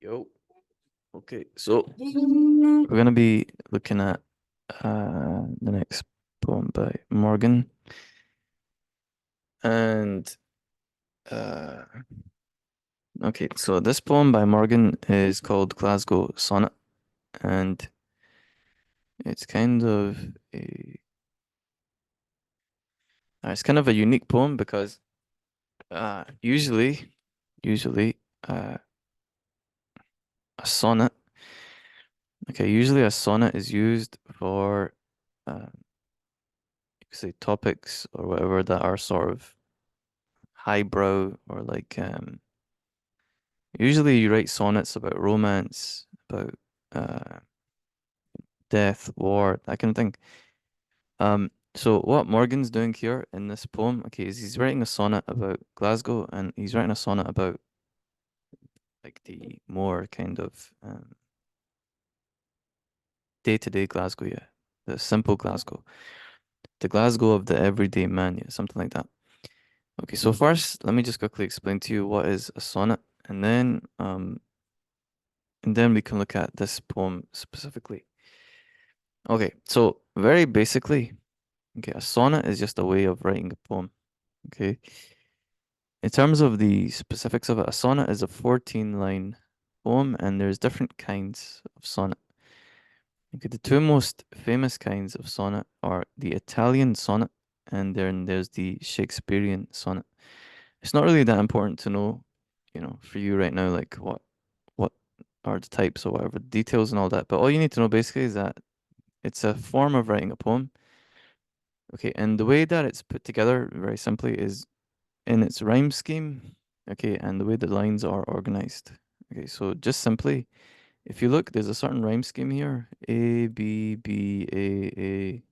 Yo. Okay, so we're gonna be looking at the next poem by Morgan, and uh okay, so this poem by Morgan is called Glasgow Sonnet, and it's kind of a it's kind of a unique poem because usually uh a sonnet usually a sonnet is used for you could say topics or whatever that are sort of highbrow or like usually you write sonnets about romance, about uh death, war, that kind of thing. So what Morgan's doing here in this poem, okay, is he's writing a sonnet about Glasgow, and he's writing a sonnet about like the more kind of day-to-day Glasgow, yeah. The simple Glasgow. The Glasgow of the everyday man, yeah, something like that. Okay, so first let me just quickly explain to you what is a sonnet, and then we can look at this poem specifically. Okay, so very basically, okay, a sonnet is just a way of writing a poem. Okay. In terms of the specifics of it, a sonnet is a 14-line poem, and there's different kinds of sonnet. Okay, the two most famous kinds of sonnet are the Italian sonnet, and then there's the Shakespearean sonnet. It's not really that important to know, for you right now, like what are the types or whatever, details and all that. But all you need to know basically is that it's a form of writing a poem. Okay, and the way that it's put together, very simply, is in its rhyme scheme. Okay, and the way the lines are organized. Okay, so just simply, if you look, there's a certain rhyme scheme here: A B B A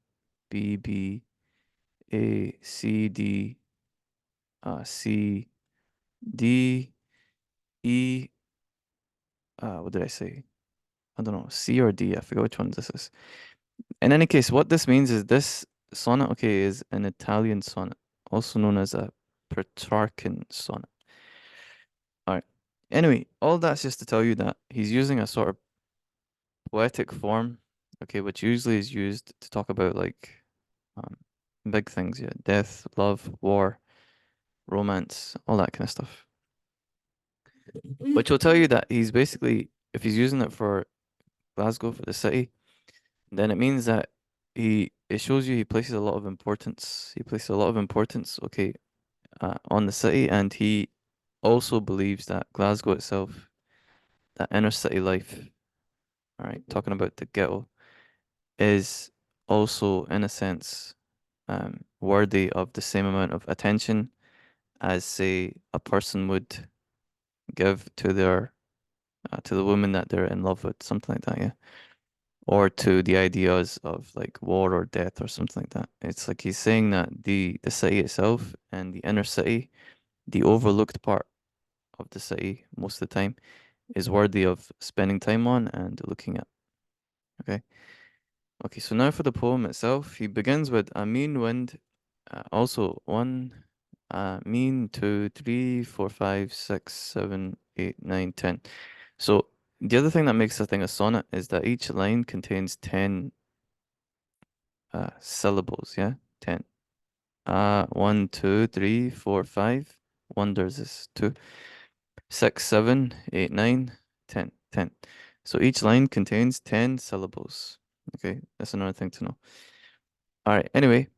B B A C D C D E. What did I say? I don't know, C or D. I forgot which one this is. In any case, what this means is this sonnet, okay, is an Italian sonnet, also known as a Petrarchan sonnet. All right. Anyway, all that's just to tell you that he's using a sort of poetic form, okay, which usually is used to talk about like um, big things, yeah, death, love, war, romance, all that kind of stuff. Which will tell you that he's basically, if he's using it for Glasgow, for the city, then it means that it shows you he places a lot of importance. He places a lot of importance, okay, on the city, and he also believes that Glasgow itself, that inner city life, all right, talking about the ghetto, is also, in a sense, worthy of the same amount of attention as, say, a person would give to the woman that they're in love with, something like that, yeah, or to the ideas of like war or death or something like that. It's like he's saying that the city itself and the inner city, the overlooked part of the city most of the time, is worthy of spending time on and looking at. Okay. Okay, so now for the poem itself, he begins with a mean wind, also one, mean, two, three, four, five, six, seven, eight, nine, 10. So the other thing that makes a thing a sonnet is that each line contains 10 syllables, yeah? 10. One, two, three, four, five. Wonders is two. Six, seven, eight, nine, 10. 10. So each line contains 10 syllables. Okay, that's another thing to know. All right, anyway,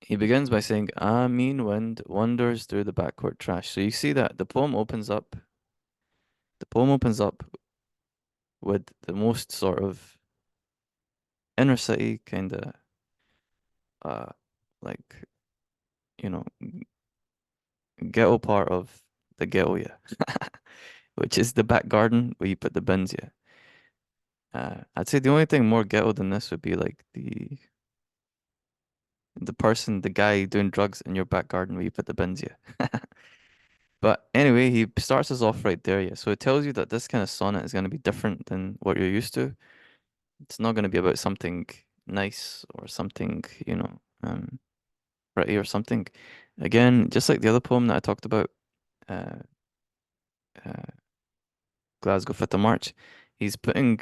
he begins by saying, "A mean wind wanders through the backward trash." So you see that the poem opens up with the most sort of inner city kind of, uh, like, you know, ghetto part of the ghetto, yeah, which is the back garden where you put the bins, yeah. I'd say the only thing more ghetto than this would be like the guy doing drugs in your back garden where you put the bins, yeah. But anyway, he starts us off right there, yeah. So it tells you that this kind of sonnet is going to be different than what you're used to. It's not going to be about something nice or something, pretty or something. Again, just like the other poem that I talked about, uh, uh, Glasgow 5th of March. He's putting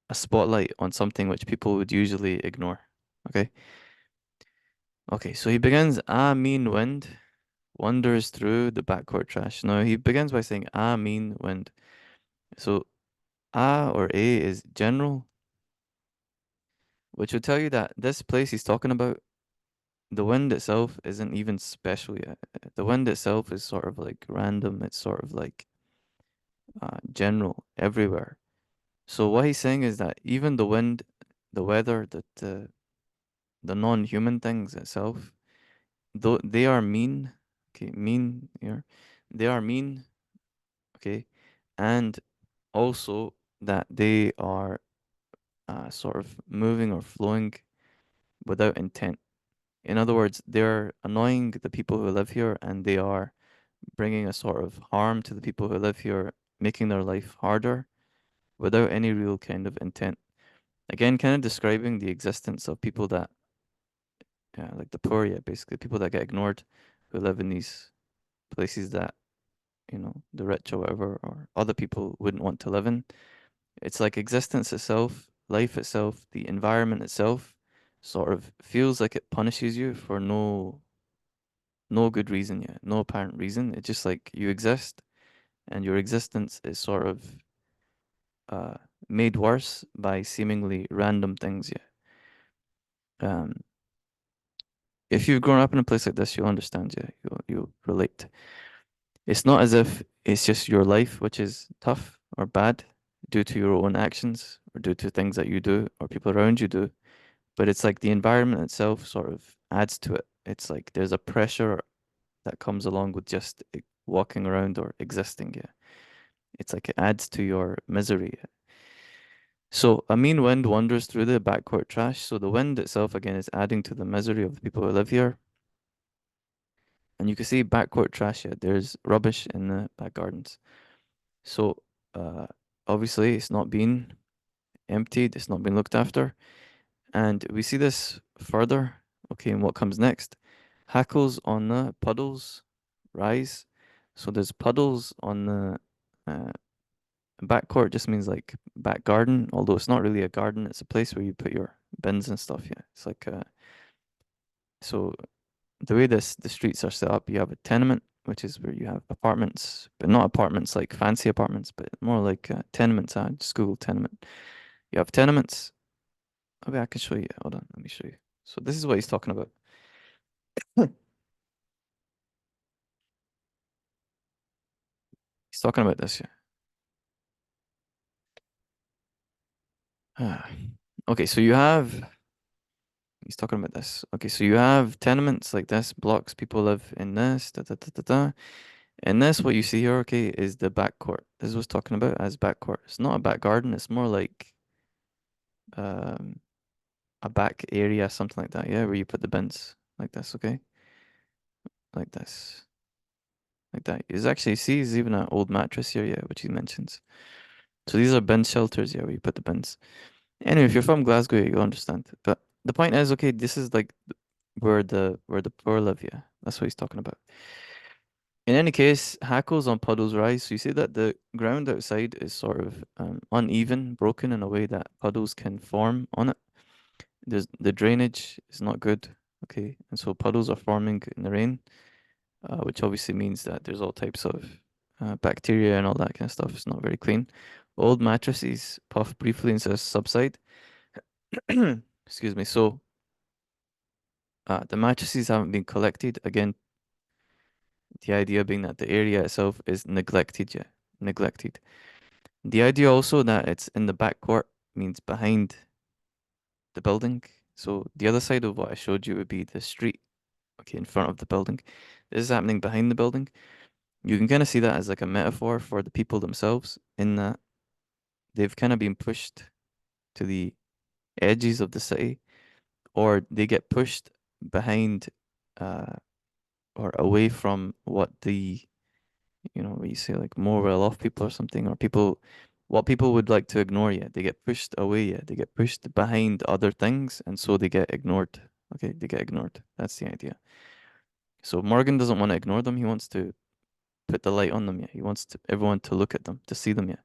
a spotlight on something which people would usually ignore. Okay. Okay, so he begins, mean wind wanders through the backcourt trash. Now he begins by saying, mean wind. So or a is general, which would tell you that this place he's talking about, the wind itself isn't even special yet. The wind itself is sort of like random. It's sort of like general everywhere. So what he's saying is that even the wind, the weather, the non-human things itself, though they are mean, okay, mean here, they are mean, okay, and also that they are sort of moving or flowing without intent. In other words, they're annoying the people who live here and they are bringing a sort of harm to the people who live here, making their life harder without any real kind of intent. Again, kind of describing the existence of people that, like the poor, yeah, basically people that get ignored who live in these places that, the rich or whatever, or other people wouldn't want to live in. It's like existence itself, life itself, the environment itself sort of feels like it punishes you for no good reason, yeah, no apparent reason. It's just like you exist and your existence is sort of uh made worse by seemingly random things, yeah. Um if you've grown up in a place like this, you'll understand, yeah, you'll relate. It's not as if it's just your life which is tough or bad due to your own actions or due to things that you do or people around you do, but it's like the environment itself sort of adds to it. It's like there's a pressure that comes along with just walking around or existing. Yeah, it's like it adds to your misery. So a mean wind wanders through the backcourt trash. So the wind itself again is adding to the misery of the people who live here. And you can see backcourt trash. Yeah, there's rubbish in the back gardens. So uh, obviously it's not been emptied. It's not been looked after. And we see this further, okay, and what comes next. Hackles on the puddles rise. So there's puddles on the uh, backcourt, just means like back garden, although it's not really a garden, it's a place where you put your bins and stuff. Yeah, it's like so the way the streets are set up, you have a tenement, which is where you have apartments, but not apartments like fancy apartments, but more like tenements. I just Google tenement. You have tenements. Maybe I can show you. Hold on, let me show you. So this is what he's talking about. He's talking about this, yeah. Okay, so you have, he's talking about this. Okay, so you have tenements like this, blocks, people live in this, da da da da da. And this, what you see here, okay, is the back court. This is what's talking about as back court. It's not a back garden, it's more like um a back area, something like that, yeah, where you put the bins like this, okay? Like this. Like that. There's actually, see, there's even an old mattress here, yeah, which he mentions. So these are bin shelters, yeah, where you put the bins. Anyway, if you're from Glasgow, you'll understand. But the point is, okay, this is like where the poor live, yeah. That's what he's talking about. In any case, hackles on puddles rise. So you see that the ground outside is sort of uneven, broken in a way that puddles can form on it. The drainage is not good, okay, and so puddles are forming in the rain, which obviously means that there's all types of bacteria and all that kind of stuff. It's not very clean. Old mattresses puff briefly and says subside. Excuse me. So the mattresses haven't been collected. Again, the idea being that the area itself is neglected, yeah, neglected. The idea also that it's in the back court means behind the building. So the other side of what I showed you would be the street, okay, in front of the building. This is happening behind the building. You can kind of see that as like a metaphor for the people themselves, in that they've kind of been pushed to the edges of the city, or they get pushed behind uh, or away from what the, where you say like more well-off people or something, or people, what people would like to ignore you. They get pushed away, yeah. They get pushed behind other things, and so they get ignored. Okay, they get ignored. That's the idea. So Morgan doesn't want to ignore them. He wants to put the light on them, yeah. He wants everyone to look at them, to see them, yeah.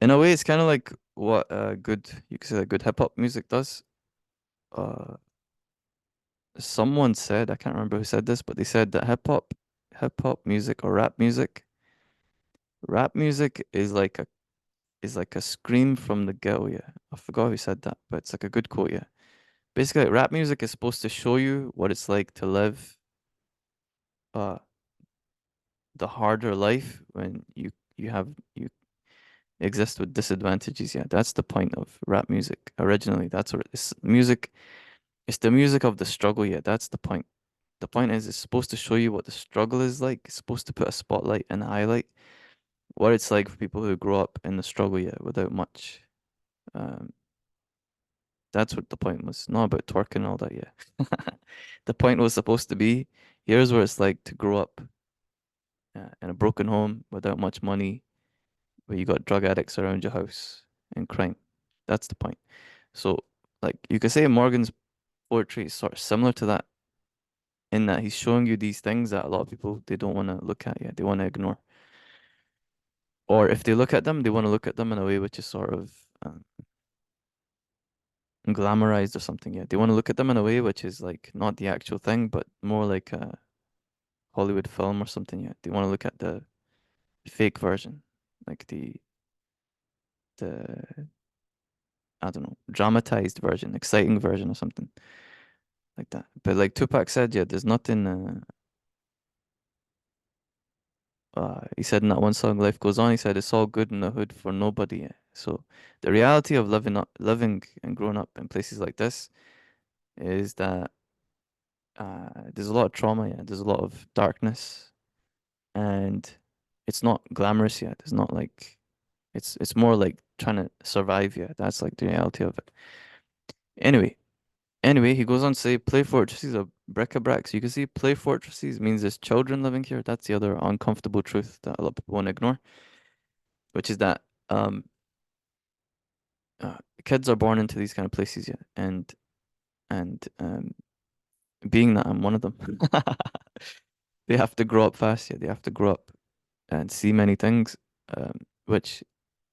In a way, it's kind of like what you could say that good hip hop music does. Uh, Someone said, I can't remember who said this, but they said that hip hop music or rap music is like a scream from the ghetto, yeah. I forgot who said that, but it's like a good quote, yeah. Basically, like, rap music is supposed to show you what it's like to live uh the harder life when you exist with disadvantages. Yeah, that's the point of rap music originally. That's what it's music. It's the music of the struggle. Yeah, that's the point. The point is, it's supposed to show you what the struggle is like. It's supposed to put a spotlight and highlight what it's like for people who grow up in the struggle. Yeah, without much. Um, that's what the point was. Not about twerking and all that. Yeah, the point was supposed to be here's what it's like to grow up in a broken home without much money, where you got drug addicts around your house and crime. That's the point. So, like, you could say Morgan's poetry is sort of similar to that in that he's showing you these things that a lot of people they don't want to look at yet. They want to ignore. Or if they look at them, they want to look at them in a way which is sort of glamorized or something. Yeah, they want to look at them in a way which is like not the actual thing, but more like a Hollywood film or something. Yeah, they want to look at the fake version, like the I don't know, dramatized version, exciting version or something like that. But like Tupac said, yeah, there's nothing. He said in that one song, "Life Goes On." He said, "It's all good in the hood for nobody." Yeah. So the reality of living and growing up in places like this is that there's a lot of trauma. Yeah, there's a lot of darkness, and it's not glamorous yet. It's not like it's more like trying to survive. Yeah, that's like the reality of it. Anyway, Anyway, he goes on to say play fortresses are bric-a-brac. So you can see play fortresses means there's children living here. That's the other uncomfortable truth that a lot of people want to ignore, which is that kids are born into these kind of places, yeah. And being that I'm one of them, they have to grow up fast, yeah. They have to grow up and see many things, which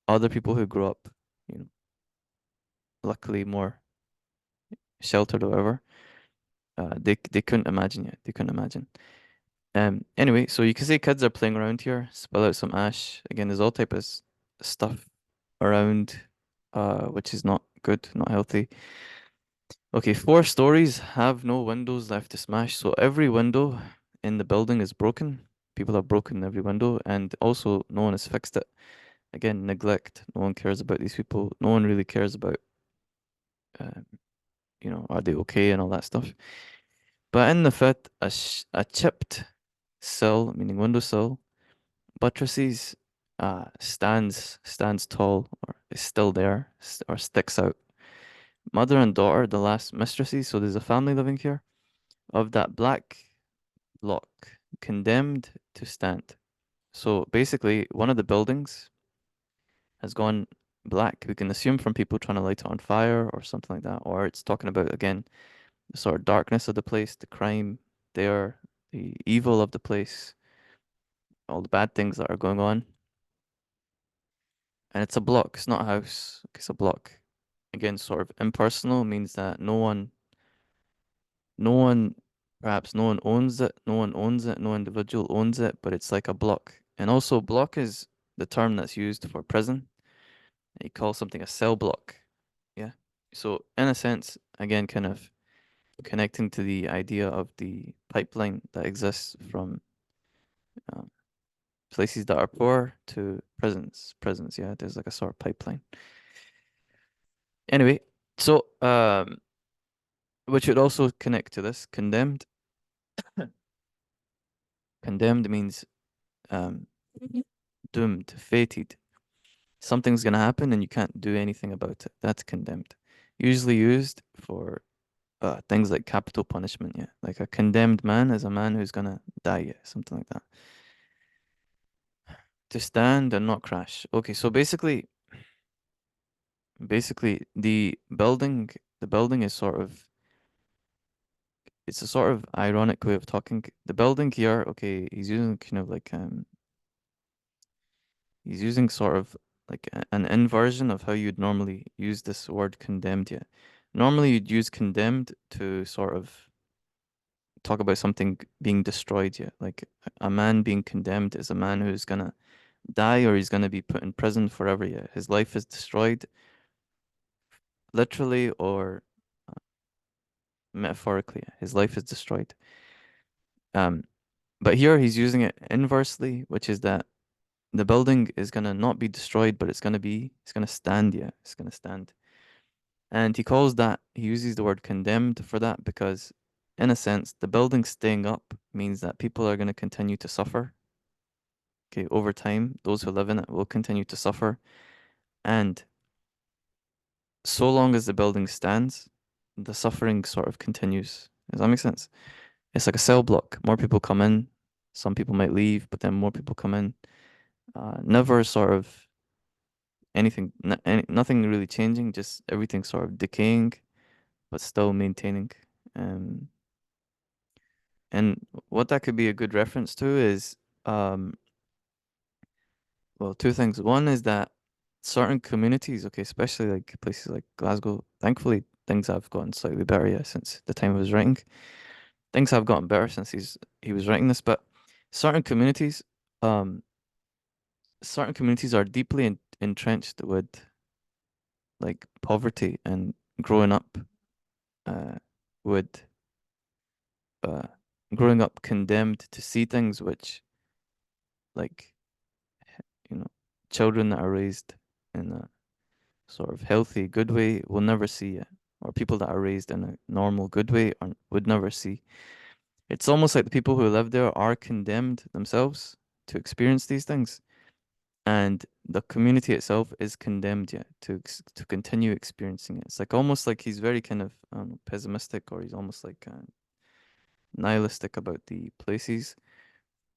other people who grow up, you know, luckily more sheltered or whatever, they couldn't imagine yet. They couldn't imagine. Anyway, so you can see kids are playing around here, spill out some ash. Again, there's all type of stuff around, which is not good, not healthy. Okay, 4 stories have no windows left to smash. So every window in the building is broken. People have broken every window, and also no one has fixed it. Again, neglect. No one cares about these people. No one really cares about, uh, are they okay and all that stuff. But in the fifth, a chipped sill, meaning windowsill, buttresses stands tall or is still there or sticks out. Mother and daughter, the last mistresses, so there's a family living here, of that black block, condemned to stand. So basically, one of the buildings has gone black. We can assume from people trying to light it on fire or something like that, or it's talking about, again, the sort of darkness of the place, the crime there, the evil of the place, all the bad things that are going on. And it's a block, it's not a house, it's a block. Again, sort of impersonal means that no one, perhaps no one owns it, no individual owns it, but it's like a block. And also, block is the term that's used for prison. You call something a cell block. Yeah. So, in a sense, again, kind of connecting to the idea of the pipeline that exists from um, places that are poor to prisons. Prisons, yeah, there's like a sort of pipeline. Anyway, so which would also connect to this. Condemned means um, doomed, fated. Something's gonna happen and you can't do anything about it. That's condemned. Usually used for things like capital punishment. Yeah, like a condemned man is a man who's gonna die. Yeah, something like that. To stand and not crash. Okay, so basically the building is sort of it's a sort of ironic way of talking. The building here, okay, he's using kind of like he's using sort of like an inversion of how you'd normally use this word condemned. Yeah, normally you'd use condemned to sort of talk about something being destroyed. Yeah, like a man being condemned is a man who's gonna die or he's gonna be put in prison forever. Yeah, his life is destroyed, literally or metaphorically. Yeah. His life is destroyed. Um, but here he's using it inversely, which is that the building is gonna not be destroyed, but it's gonna stand. Yeah, it's gonna stand. And he uses the word condemned for that because, in a sense, the building staying up means that people are gonna continue to suffer. Okay, over time, those who live in it will continue to suffer. And so long as the building stands, the suffering sort of continues. Does that make sense? It's like a cell block. More people come in, some people might leave, but then more people come in. Never sort of nothing really changing, just everything sort of decaying, but still maintaining. Um, and what that could be a good reference to is, um, well, two things. One is that certain communities, okay, especially like places like Glasgow, thankfully things have gotten slightly better, yeah, since the time of his writing. Things have gotten better since he was writing this, but certain communities, um, certain communities are deeply entrenched with like poverty and growing up uh, with uh, growing up condemned to see things which like you know children that are raised in a sort of healthy good way will never see it, or people that are raised in a normal good way would never see. It's almost like the people who live there are condemned themselves to experience these things, and the community itself is condemned yet to continue experiencing it. It's like almost like he's very kind of pessimistic, or he's almost like nihilistic about the places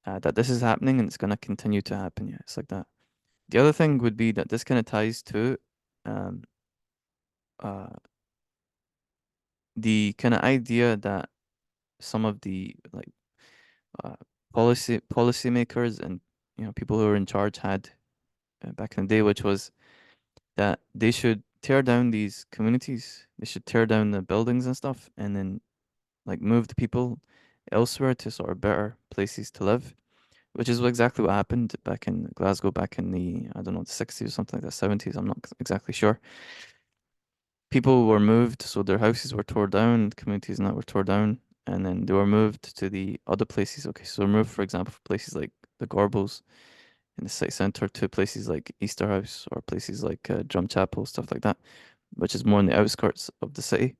that this is happening and it's gonna continue to happen. Yeah, it's like that. The other thing would be that this kind of ties to um, uh, the kind of idea that some of the like uh, policymakers and people who are in charge had back in the day, which was that they should tear down these communities. They should tear down the buildings and stuff, and then like move the people elsewhere to sort of better places to live, which is exactly what happened back in Glasgow back in the, I don't know, the 60s or something like the 70s. I'm not exactly sure. People were moved, so their houses were torn down, communities and that were torn down, and then they were moved to the other places. Okay, so moved, for example, from places like the Gorbals in the city centre to places like Easterhouse or places like Drumchapel, stuff like that, which is more in the outskirts of the city.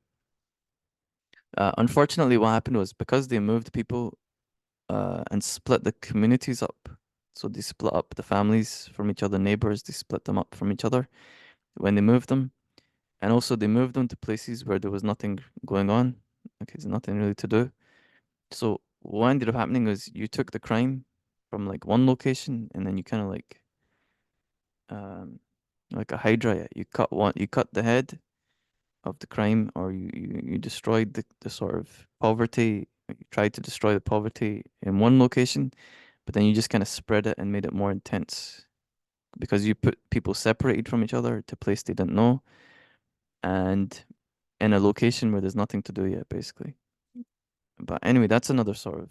Unfortunately, what happened was because they moved people and split the communities up. So they split up the families from each other, neighbors, they split them up from each other when they moved them. And also they moved them to places where there was nothing going on. Okay, there's nothing really to do. So what ended up happening was you took the crime from like one location and then you kind of um like a hydra, yeah. You cut the head of the crime, or you destroyed the sort of poverty. You tried to destroy the poverty in one location, but then you just kind of spread it and made it more intense because you put people separated from each other to a place they didn't know and in a location where there's nothing to do yet, basically. But anyway, that's another sort of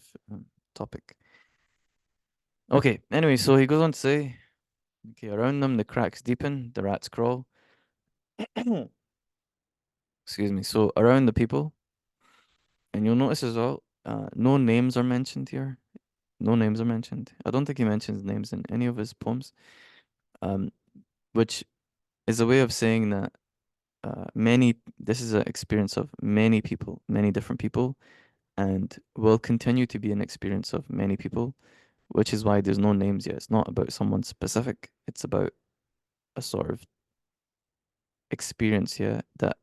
topic. Okay, anyway, so he goes on to say, okay, around them the cracks deepen, the rats crawl. Excuse me. So around the people, and you'll notice as well, no names are mentioned here. No names are mentioned. I don't think he mentions names in any of his poems, um, which is a way of saying that this is an experience of many people, many different people, and will continue to be an experience of many people, which is why there's no names yet. It's not about someone specific. It's about a sort of experience, yeah, that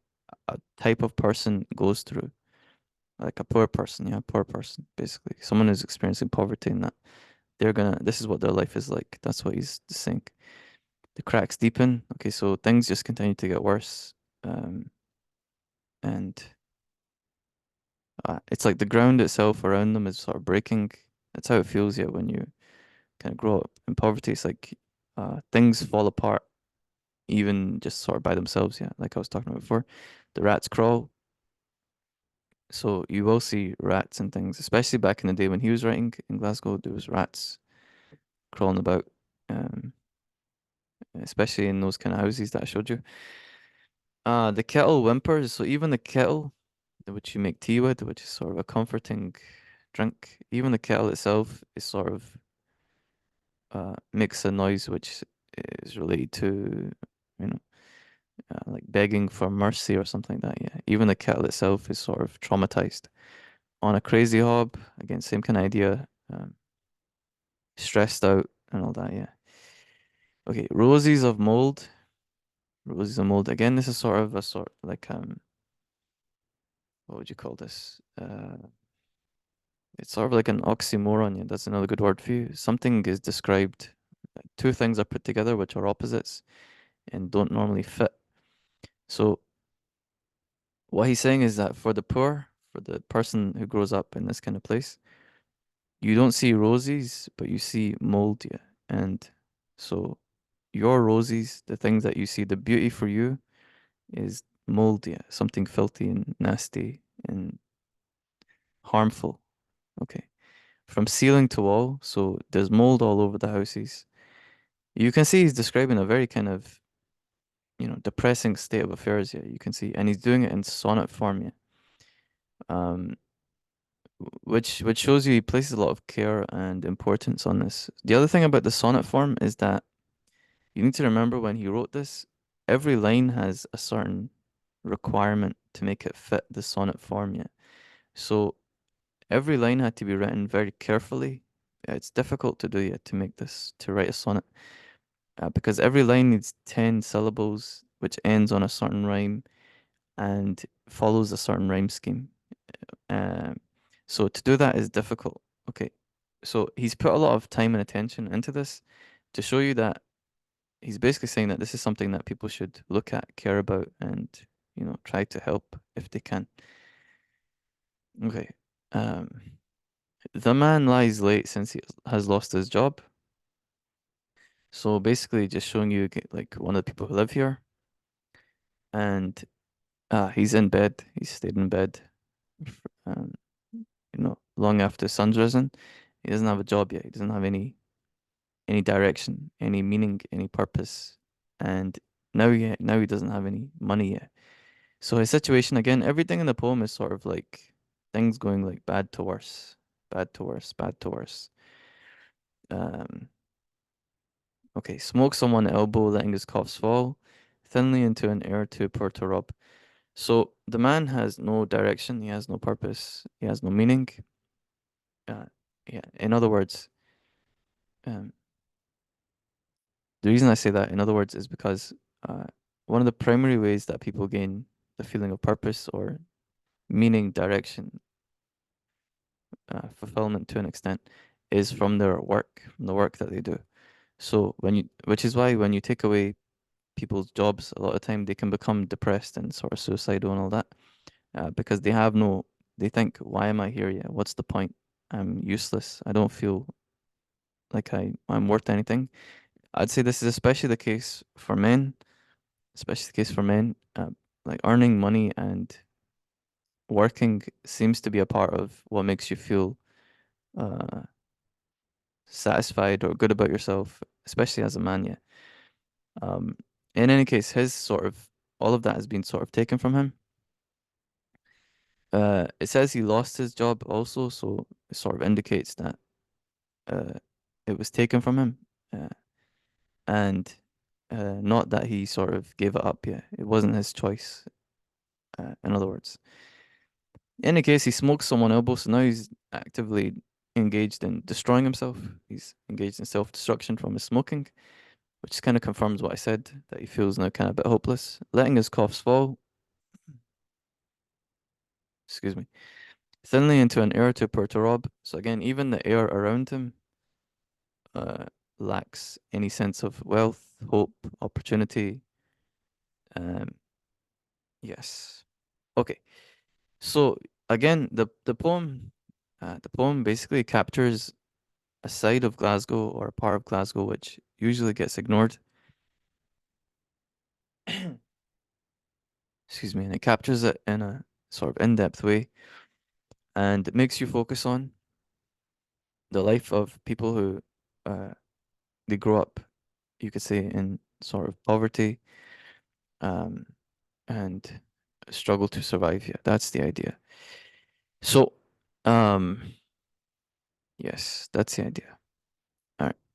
a type of person goes through. Like a poor person, yeah, poor person, basically. Someone who's experiencing poverty and that this is what their life is like. That's what he's saying. The cracks deepen. Okay, so things just continue to get worse. And It's like the ground itself around them is sort of breaking. That's how it feels, yeah, when you kind of grow up in poverty. It's like things fall apart even just sort of by themselves, yeah, like I was talking about before. The rats crawl, so you will see rats and things, especially back in the day when he was writing in Glasgow, there was rats crawling about, um, especially in those kind of houses that I showed you. The kettle whimpers, so even the kettle, which you make tea with, which is sort of a comforting drink, even the kettle itself is sort of makes a noise which is related to, you know, like begging for mercy or something like that. Yeah, even the kettle itself is sort of traumatized. On a crazy hob, again, same kind of idea, stressed out and all that. Yeah. Okay, roses of mold. Roses of mold. Again, this is sort of a sort like what would you call this? It's sort of like an oxymoron. Yeah, that's another good word for you. Something is described. Two things are put together which are opposites and don't normally fit. So what he's saying is that for the poor, for the person who grows up in this kind of place, you don't see roses, but you see mold, yeah. And so your roses, the things that you see, the beauty for you is mold, yeah, something filthy and nasty and harmful. Okay. From ceiling to wall, so there's mold all over the houses. You can see he's describing a very kind of, depressing state of affairs, yeah, you can see. And he's doing it in sonnet form, yeah. Um, which shows you he places a lot of care and importance on this. The other thing about the sonnet form is that you need to remember when he wrote this, every line has a certain requirement to make it fit the sonnet form, yeah. So every line had to be written very carefully. It's difficult to do, yeah, to make this, to write a sonnet, because every line needs 10 syllables, which ends on a certain rhyme and follows a certain rhyme scheme. Um, so to do that is difficult. Okay. So he's put a lot of time and attention into this to show you that he's basically saying that this is something that people should look at, care about, and try to help if they can. Okay. Um, the man lies late since he has lost his job. So basically, just showing you like one of the people who live here, and he's in bed. He's stayed in bed, um, long after the sun's risen. He doesn't have a job yet. He doesn't have any direction, any meaning, any purpose, and now he doesn't have any money yet. So his situation again, everything in the poem is sort of like things going like bad to worse, bad to worse, bad to worse. Um, okay, smoke someone elbow, letting his coughs fall thinly into an air too poor to rob. So the man has no direction, he has no purpose, he has no meaning. Uh, yeah, in other words, um, the reason I say that, in other words, is because uh, one of the primary ways that people gain the feeling of purpose or meaning, direction, fulfillment to an extent, is from their work, from the work that they do. So which is why when you take away people's jobs, a lot of time they can become depressed and sort of suicidal and all that, because they think, why am I here yet? What's the point? I'm useless. I don't feel like I'm worth anything. I'd say this is especially the case for men, especially the case for men. Like earning money and working seems to be a part of what makes you feel uh, satisfied or good about yourself, especially as a man. Yeah. Um, in any case, his sort of all of that has been sort of taken from him. It says he lost his job also, so it sort of indicates that uh, it was taken from him, uh, and not that he sort of gave it up. Yeah, it wasn't his choice. In other words, in any case, he smokes someone elbow, so now he's actively engaged in destroying himself. He's engaged in self-destruction from his smoking, which kind of confirms what I said, that he feels now kind of a bit hopeless. Letting his coughs fall, excuse me, thinly into an air too poor to rob. So again, even the air around him uh, lacks any sense of wealth, hope, opportunity. Um, yes. Okay. So again, the poem basically captures a side of Glasgow or a part of Glasgow which usually gets ignored. Excuse me, and it captures it in a sort of in-depth way, and it makes you focus on the life of people who uh, they grow up, you could say, in sort of poverty, um, and struggle to survive. Yeah, that's the idea. So, um, yes, that's the idea. All right.